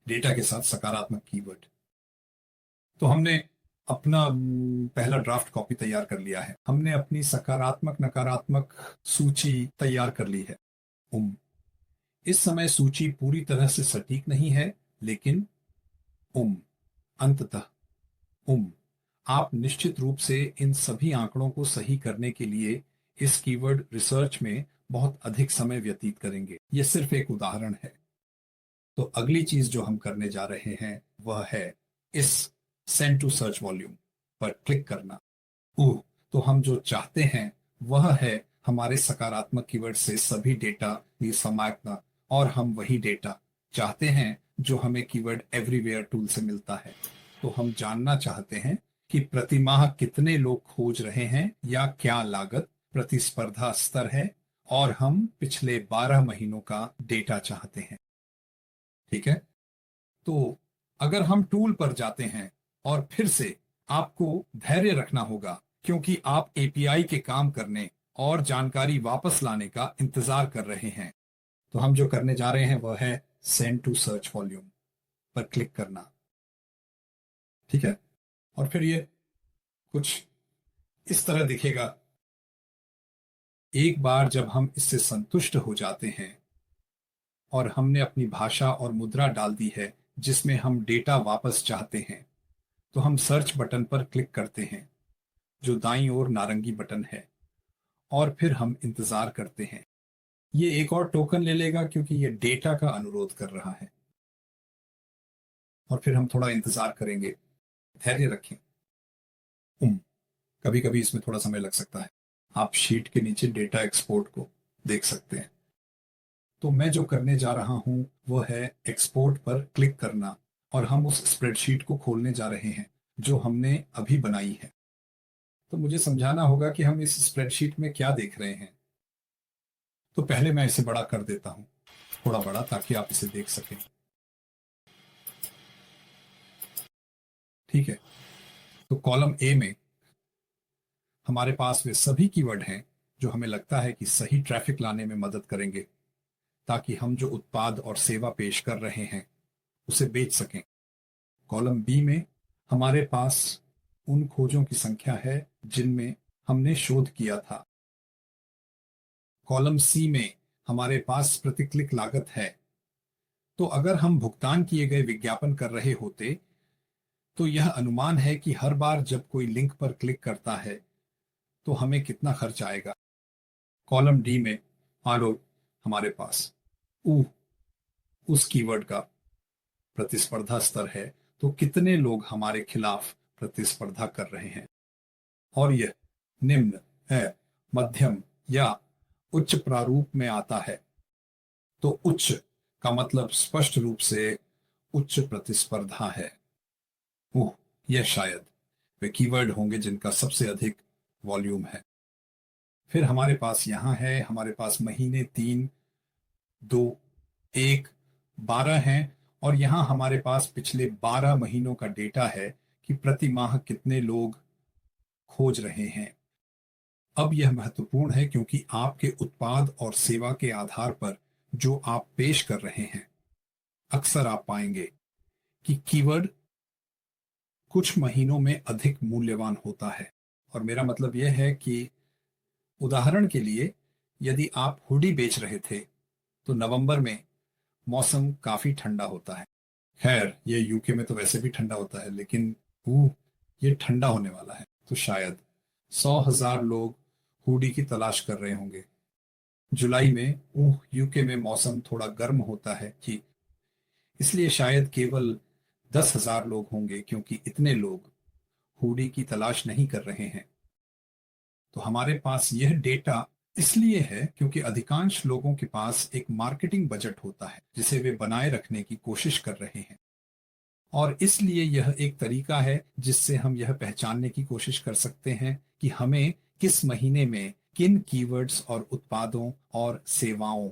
Data के साथ सकारात्मक कीवर्ड। तो हमने अपना पहला ड्राफ्ट कॉपी तैयार कर लिया है। हमने अपनी सकारात्मक नकारात्मक सूची तैयार कर ली है। उम इस समय सूची पूरी तरह से सटीक नहीं है, लेकिन उम अंततः उम आप निश्चित रूप से इन सभी आंकड़ों को सही करने के लिए इस कीवर्ड रिसर्च में बहुत अधिक समय व्यतीत करेंगे। यह सिर्फ एक उदाहरण है। तो अगली चीज जो हम करने जा रहे हैं वह है इस सेंड टू सर्च वॉल्यूम पर क्लिक करना। ओह, तो हम जो चाहते हैं वह है हमारे सकारात्मक कीवर्ड से सभी डेटा की समाप्तना, और हम वही डेटा चाहते हैं जो हमें कीवर्ड एवरीवेयर टूल से मिलता है। तो हम जानना चाहते हैं कि प्रति माह कितने लोग खोज रहे हैं या क्या लागत प्रतिस्पर्धा स्तर है, और हम पिछले 12 महीनों का डेटा चाहते हैं। ठीक है। तो अगर हम टूल पर जाते हैं, और फिर से आपको धैर्य रखना होगा क्योंकि आप एपीआई के काम करने और जानकारी वापस लाने का इंतजार कर रहे हैं। तो हम जो करने जा रहे हैं वह है सेंड टू सर्च वॉल्यूम पर क्लिक करना। ठीक है। और फिर ये कुछ इस तरह दिखेगा। एक बार जब हम इससे संतुष्ट हो जाते हैं और हमने अपनी भाषा और मुद्रा डाल दी है जिसमें हम डेटा वापस चाहते हैं, तो हम सर्च बटन पर क्लिक करते हैं जो दाईं ओर नारंगी बटन है, और फिर हम इंतजार करते हैं। ये एक और टोकन ले लेगा क्योंकि ये डेटा का अनुरोध कर रहा है, और फिर हम थोड़ा इंतजार करेंगे। धैर्य रखें। कभी कभी इसमें थोड़ा समय लग सकता है। आप शीट के नीचे डेटा एक्सपोर्ट को देख सकते हैं। तो मैं जो करने जा रहा हूं वह है एक्सपोर्ट पर क्लिक करना, और हम उस स्प्रेडशीट को खोलने जा रहे हैं जो हमने अभी बनाई है। तो मुझे समझाना होगा कि हम इस स्प्रेडशीट में क्या देख रहे हैं। तो पहले मैं इसे बड़ा कर देता हूं, थोड़ा बड़ा, ताकि आप इसे देख सकें। ठीक है। तो कॉलम ए में हमारे पास वे सभी कीवर्ड हैं जो हमें लगता है कि सही ट्रैफिक लाने में मदद करेंगे, ताकि हम जो उत्पाद और सेवा पेश कर रहे हैं उसे बेच सकें। कॉलम बी में हमारे पास उन खोजों की संख्या है जिनमें हमने शोध किया था। कॉलम सी में हमारे पास प्रति क्लिक लागत है। तो अगर हम भुगतान किए गए विज्ञापन कर रहे होते, तो यह अनुमान है कि हर बार जब कोई लिंक पर क्लिक करता है तो हमें कितना खर्च आएगा। कॉलम डी में मान लो हमारे पास ऊ उस कीवर्ड का प्रतिस्पर्धा स्तर है, तो कितने लोग हमारे खिलाफ प्रतिस्पर्धा कर रहे हैं। और यह निम्न है, मध्यम या उच्च प्रारूप में आता है। तो उच्च का मतलब स्पष्ट रूप से उच्च प्रतिस्पर्धा है। ओह, यह शायद वे कीवर्ड होंगे जिनका सबसे अधिक वॉल्यूम है। फिर हमारे पास यहां है, हमारे पास महीने 3, 2, 1, 12 हैं, और यहां हमारे पास पिछले 12 महीनों का डेटा है कि प्रति माह कितने लोग खोज रहे हैं। अब यह महत्वपूर्ण है क्योंकि आपके उत्पाद और सेवा के आधार पर जो आप पेश कर रहे हैं, अक्सर आप पाएंगे कि कीवर्ड कुछ महीनों में अधिक मूल्यवान होता है। और मेरा मतलब यह है कि उदाहरण के लिए, यदि आप हुडी बेच रहे थे तो नवंबर में मौसम काफी ठंडा होता है। खैर, ये यूके में तो वैसे भी ठंडा होता है, लेकिन ये ठंडा होने वाला है, तो शायद 100,000 लोग हुडी की तलाश कर रहे होंगे। जुलाई में यूके में मौसम थोड़ा गर्म होता है कि इसलिए शायद केवल 10,000 लोग होंगे, क्योंकि इतने लोग हुडी की तलाश नहीं कर रहे हैं। तो हमारे पास यह डेटा इसलिए है क्योंकि अधिकांश लोगों के पास एक मार्केटिंग बजट होता है जिसे वे बनाए रखने की कोशिश कर रहे हैं, और इसलिए यह एक तरीका है जिससे हम यह पहचानने की कोशिश कर सकते हैं कि हमें किस महीने में किन कीवर्ड्स और उत्पादों और सेवाओं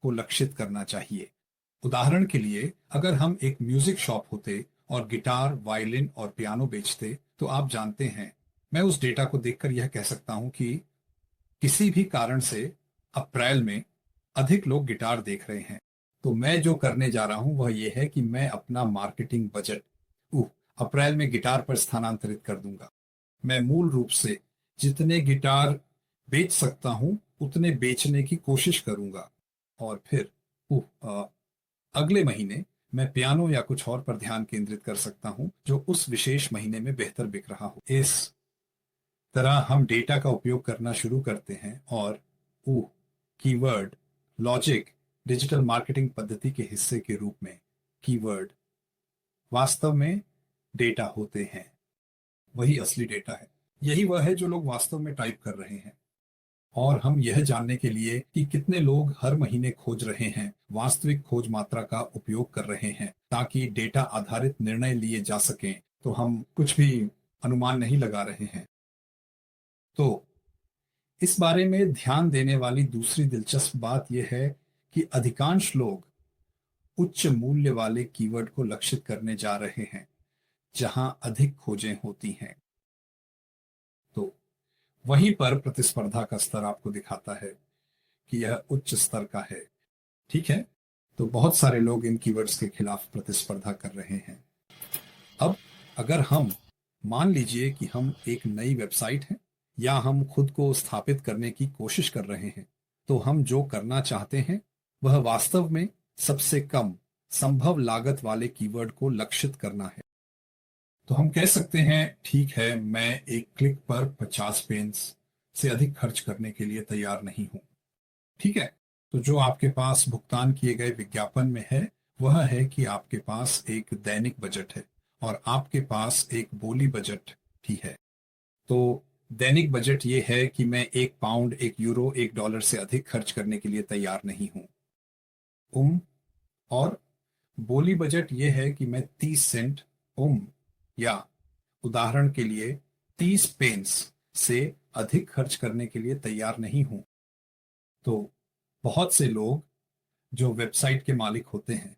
को लक्षित करना चाहिए। उदाहरण के लिए, अगर हम एक म्यूजिक शॉप होते और गिटार, वायलिन और पियानो बेचते, तो आप जानते हैं, मैं उस डेटा को देखकर यह कह सकता हूं कि किसी भी कारण से अप्रैल में अधिक लोग गिटार देख रहे हैं, तो मैं जो करने जा रहा हूं वह यह है कि मैं अपना मार्केटिंग बजट अप्रैल में गिटार पर स्थानांतरित कर दूंगा। मैं मूल रूप से जितने गिटार बेच सकता हूं उतने बेचने की कोशिश करूंगा, और फिर अगले महीने मैं पियानो या कुछ और पर ध्यान केंद्रित कर सकता हूं जो उस विशेष महीने में बेहतर बिक रहा हो। इस तरह हम डेटा का उपयोग करना शुरू करते हैं और कीवर्ड लॉजिक डिजिटल मार्केटिंग पद्धति के हिस्से के रूप में कीवर्ड वास्तव में डेटा होते हैं। वही असली डेटा है। यही वह है जो लोग वास्तव में टाइप कर रहे हैं। और हम यह जानने के लिए कि कितने लोग हर महीने खोज रहे हैं वास्तविक खोज मात्रा का उपयोग कर रहे हैं ताकि डेटा आधारित निर्णय लिए जा सकें, तो हम कुछ भी अनुमान नहीं लगा रहे हैं। तो इस बारे में ध्यान देने वाली दूसरी दिलचस्प बात यह है कि अधिकांश लोग उच्च मूल्य वाले कीवर्ड को लक्षित करने जा रहे हैं जहां अधिक खोजें होती हैं। तो वहीं पर प्रतिस्पर्धा का स्तर आपको दिखाता है कि यह उच्च स्तर का है। ठीक है, तो बहुत सारे लोग इन कीवर्ड्स के खिलाफ प्रतिस्पर्धा कर रहे हैं। अब अगर हम मान लीजिए कि हम एक नई वेबसाइट हैं या हम खुद को स्थापित करने की कोशिश कर रहे हैं, तो हम जो करना चाहते हैं वह वास्तव में सबसे कम संभव लागत वाले कीवर्ड को लक्षित करना है। तो हम कह सकते हैं ठीक है, मैं एक क्लिक पर 50 पेन्स से अधिक खर्च करने के लिए तैयार नहीं हूं। ठीक है, तो जो आपके पास भुगतान किए गए विज्ञापन में है वह है कि आपके पास एक दैनिक बजट है और आपके पास एक बोली बजट भी है। तो दैनिक बजट ये है कि मैं 1 पाउंड, 1 यूरो, 1 डॉलर से अधिक खर्च करने के लिए तैयार नहीं हूं। और बोली बजट ये है कि मैं 30 सेंट या उदाहरण के लिए 30 पेन्स से अधिक खर्च करने के लिए तैयार नहीं हूं। तो बहुत से लोग जो वेबसाइट के मालिक होते हैं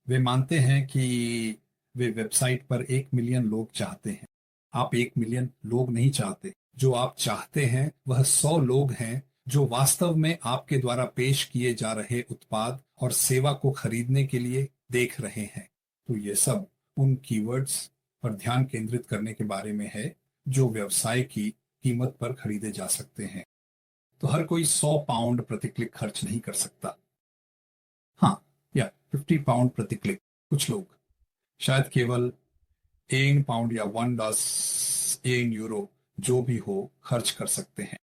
वे मानते हैं कि वे वेबसाइट पर 1 मिलियन लोग चाहते हैं। आप 1 मिलियन लोग नहीं चाहते। जो आप चाहते हैं वह 100 लोग हैं जो वास्तव में आपके द्वारा पेश किए जा रहे उत्पाद और सेवा को खरीदने के लिए देख रहे हैं। तो ये सब उन कीवर्ड्स पर ध्यान केंद्रित करने के बारे में है जो व्यवसाय की कीमत पर खरीदे जा सकते हैं। तो हर कोई 100 पाउंड प्रति क्लिक खर्च नहीं कर सकता। हाँ, या 50 पाउंड प्रति क्लिक। कुछ लोग शायद केवल 1 पाउंड या 1 यूरो जो भी हो खर्च कर सकते हैं।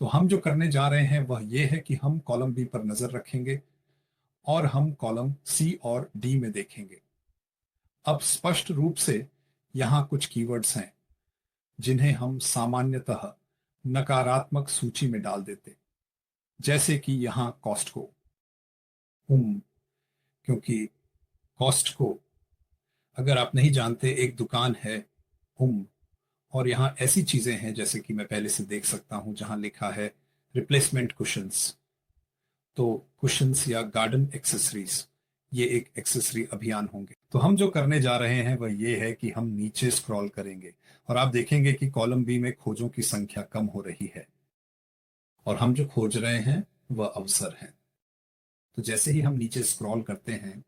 तो हम जो करने जा रहे हैं वह यह है कि हम कॉलम बी पर नजर रखेंगे और हम कॉलम सी और डी में देखेंगे। अब स्पष्ट रूप से यहां कुछ कीवर्ड्स हैं जिन्हें हम सामान्यतः नकारात्मक सूची में डाल देते, जैसे कि यहां कॉस्टको। क्योंकि कॉस्टको, अगर आप नहीं जानते, एक दुकान है और यहाँ ऐसी चीजें हैं जैसे कि मैं पहले से देख सकता हूं जहां लिखा है रिप्लेसमेंट कुशंस। तो कुशंस या गार्डन एक्सेसरीज ये एक एक्सेसरी अभियान होंगे। तो हम जो करने जा रहे हैं वह ये है कि हम नीचे स्क्रॉल करेंगे और आप देखेंगे कि कॉलम बी में खोजों की संख्या कम हो रही है और हम जो खोज रहे हैं वह अवसर है। तो जैसे ही हम नीचे स्क्रॉल करते हैं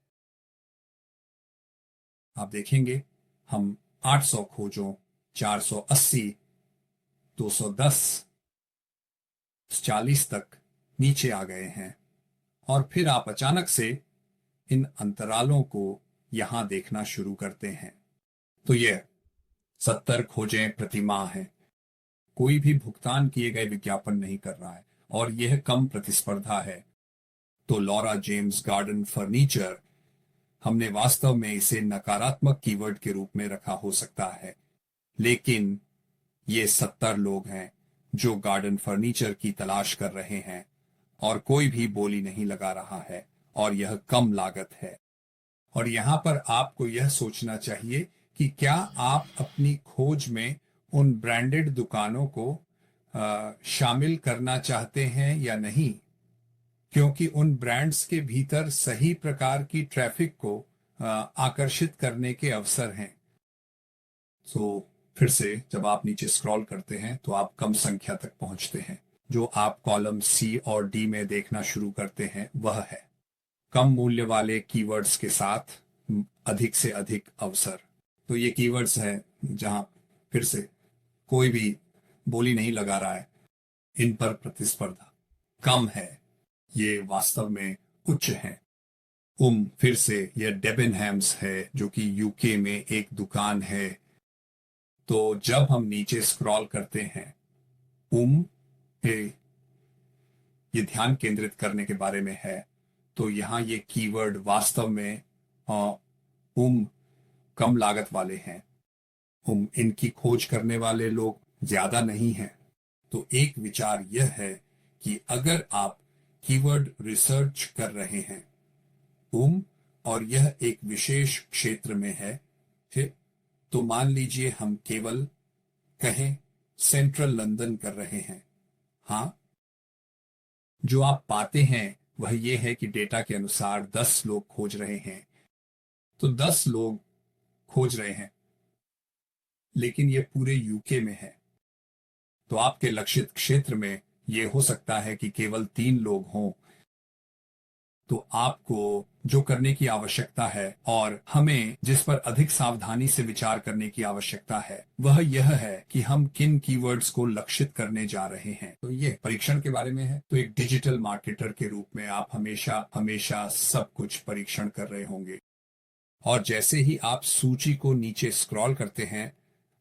आप देखेंगे हम 800 खोजों, 480, 210, 40 तक नीचे आ गए हैं और फिर आप अचानक से इन अंतरालों को यहां देखना शुरू करते हैं। तो यह 70 खोजें प्रति माह है। कोई भी भुगतान किए गए विज्ञापन नहीं कर रहा है और यह कम प्रतिस्पर्धा है। तो लॉरा जेम्स गार्डन फर्नीचर, हमने वास्तव में इसे नकारात्मक कीवर्ड के रूप में रखा हो सकता है, लेकिन ये 70 लोग हैं जो गार्डन फर्नीचर की तलाश कर रहे हैं और कोई भी बोली नहीं लगा रहा है और यह कम लागत है। और यहां पर आपको यह सोचना चाहिए कि क्या आप अपनी खोज में उन ब्रांडेड दुकानों को शामिल करना चाहते हैं या नहीं, क्योंकि उन ब्रांड्स के भीतर सही प्रकार की ट्रैफिक को आकर्षित करने के अवसर हैं। तो फिर से जब आप नीचे स्क्रॉल करते हैं तो आप कम संख्या तक पहुंचते हैं। जो आप कॉलम सी और डी में देखना शुरू करते हैं वह है कम मूल्य वाले कीवर्ड्स के साथ अधिक से अधिक अवसर। तो ये कीवर्ड्स हैं जहां फिर से कोई भी बोली नहीं लगा रहा है, इन पर प्रतिस्पर्धा कम है, ये वास्तव में उच्च है। फिर से यह डेबिनहैम्स है जो कि यूके में एक दुकान है। तो जब हम नीचे स्क्रॉल करते हैं, पे ये ध्यान केंद्रित करने के बारे में है। तो यहाँ ये कीवर्ड वास्तव में उम कम लागत वाले हैं। इनकी खोज करने वाले लोग ज्यादा नहीं हैं। तो एक विचार यह है कि अगर आप कीवर्ड रिसर्च कर रहे हैं और यह एक विशेष क्षेत्र में है, ठीक, तो मान लीजिए हम केवल कहें सेंट्रल लंदन कर रहे हैं। हाँ, जो आप पाते हैं वह यह है कि डेटा के अनुसार 10 लोग खोज रहे हैं। तो 10 लोग खोज रहे हैं, लेकिन यह पूरे यूके में है। तो आपके लक्षित क्षेत्र में यह हो सकता है कि केवल 3 लोग हों। तो आपको जो करने की आवश्यकता है और हमें जिस पर अधिक सावधानी से विचार करने की आवश्यकता है वह यह है कि हम किन कीवर्ड्स को लक्षित करने जा रहे हैं। तो ये परीक्षण के बारे में है। तो एक डिजिटल मार्केटर के रूप में आप हमेशा हमेशा सब कुछ परीक्षण कर रहे होंगे। और जैसे ही आप सूची को नीचे स्क्रॉल करते हैं,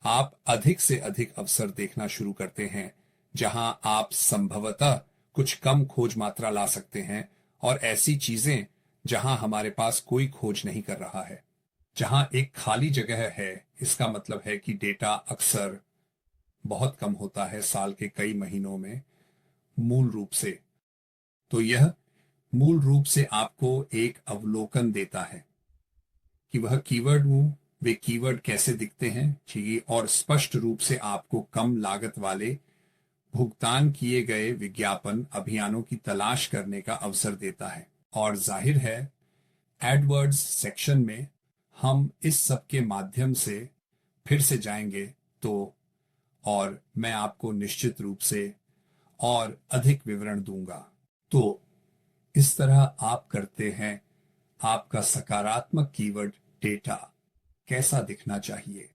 आप अधिक से अधिक अवसर देखना शुरू करते हैं जहां आप संभवतः कुछ कम खोज मात्रा ला सकते हैं, और ऐसी चीजें जहां हमारे पास कोई खोज नहीं कर रहा है। जहां एक खाली जगह है, इसका मतलब है कि डेटा अक्सर बहुत कम होता है साल के कई महीनों में मूल रूप से। तो यह मूल रूप से आपको एक अवलोकन देता है कि वह कीवर्ड वे कीवर्ड कैसे दिखते हैं, ठीक, और स्पष्ट रूप से आपको कम लागत वाले भुगतान किए गए विज्ञापन अभियानों की तलाश करने का अवसर देता है। और जाहिर है एडवर्ड्स सेक्शन में हम इस सब के माध्यम से फिर से जाएंगे, तो और मैं आपको निश्चित रूप से और अधिक विवरण दूंगा। तो इस तरह आप करते हैं। आपका सकारात्मक कीवर्ड डेटा कैसा दिखना चाहिए?